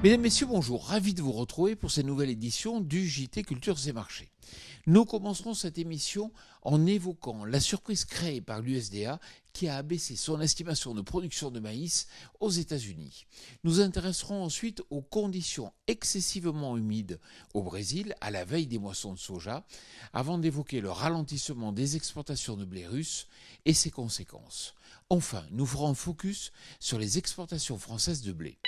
Mesdames, Messieurs, bonjour. Ravi de vous retrouver pour cette nouvelle édition du JT Cultures et Marchés. Nous commencerons cette émission en évoquant la surprise créée par l'USDA qui a abaissé son estimation de production de maïs aux États-Unis. Nous intéresserons ensuite aux conditions excessivement humides au Brésil à la veille des moissons de soja, avant d'évoquer le ralentissement des exportations de blé russe et ses conséquences. Enfin, nous ferons un focus sur les exportations françaises de blé.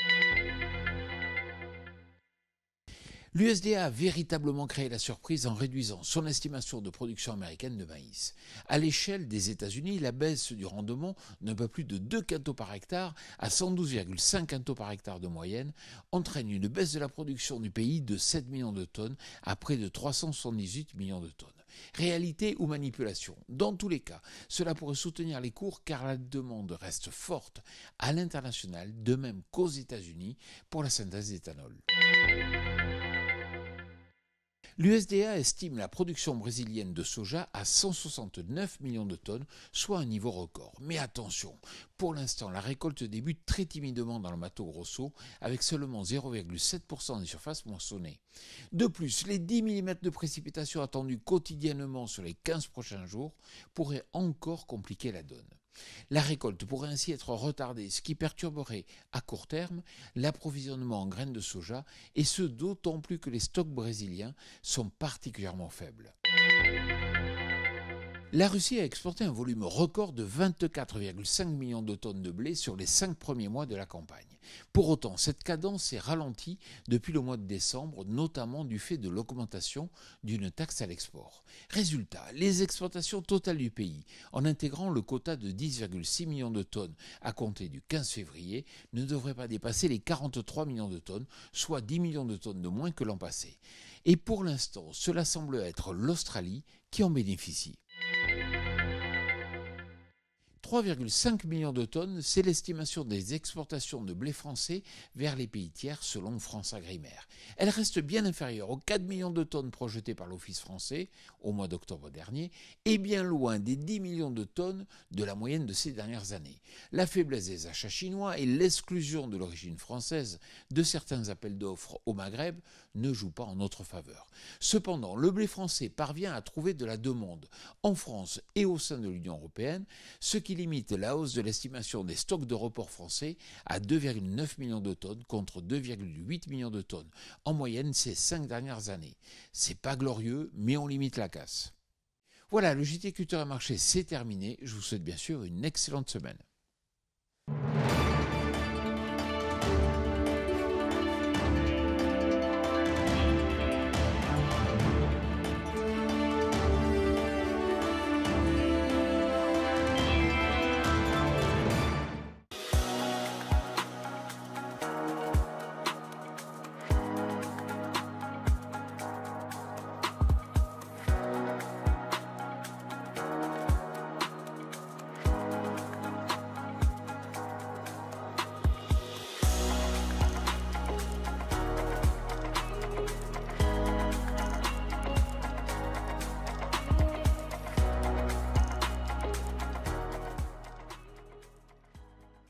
L'USDA a véritablement créé la surprise en réduisant son estimation de production américaine de maïs. À l'échelle des États-Unis, la baisse du rendement d'un peu plus de 2 quintaux par hectare à 112,5 quintaux par hectare de moyenne entraîne une baisse de la production du pays de 7 millions de tonnes à près de 378 millions de tonnes. Réalité ou manipulation? Dans tous les cas, cela pourrait soutenir les cours car la demande reste forte à l'international, de même qu'aux États-Unis pour la synthèse d'éthanol. L'USDA estime la production brésilienne de soja à 169 millions de tonnes, soit un niveau record. Mais attention, pour l'instant, la récolte débute très timidement dans le Mato Grosso, avec seulement 0,7% des surfaces moissonnées. De plus, les 10 mm de précipitations attendues quotidiennement sur les 15 prochains jours pourraient encore compliquer la donne. La récolte pourrait ainsi être retardée, ce qui perturberait à court terme l'approvisionnement en graines de soja, et ce d'autant plus que les stocks brésiliens sont particulièrement faibles. La Russie a exporté un volume record de 24,5 millions de tonnes de blé sur les 5 premiers mois de la campagne. Pour autant, cette cadence s'est ralentie depuis le mois de décembre, notamment du fait de l'augmentation d'une taxe à l'export. Résultat, les exportations totales du pays, en intégrant le quota de 10,6 millions de tonnes à compter du 15 février, ne devraient pas dépasser les 43 millions de tonnes, soit 10 millions de tonnes de moins que l'an passé. Et pour l'instant, cela semble être l'Australie qui en bénéficie. 3,5 millions de tonnes, c'est l'estimation des exportations de blé français vers les pays tiers selon France Agrimaire. Elle reste bien inférieure aux 4 millions de tonnes projetées par l'Office français au mois d'octobre dernier et bien loin des 10 millions de tonnes de la moyenne de ces dernières années. La faiblesse des achats chinois et l'exclusion de l'origine française de certains appels d'offres au Maghreb ne jouent pas en notre faveur. Cependant, le blé français parvient à trouver de la demande en France et au sein de l'Union européenne, ce qui limite la hausse de l'estimation des stocks de report français à 2,9 millions de tonnes contre 2,8 millions de tonnes en moyenne ces 5 dernières années. C'est pas glorieux, mais on limite la casse. Voilà, le JT Culture et Marché, c'est terminé. Je vous souhaite bien sûr une excellente semaine.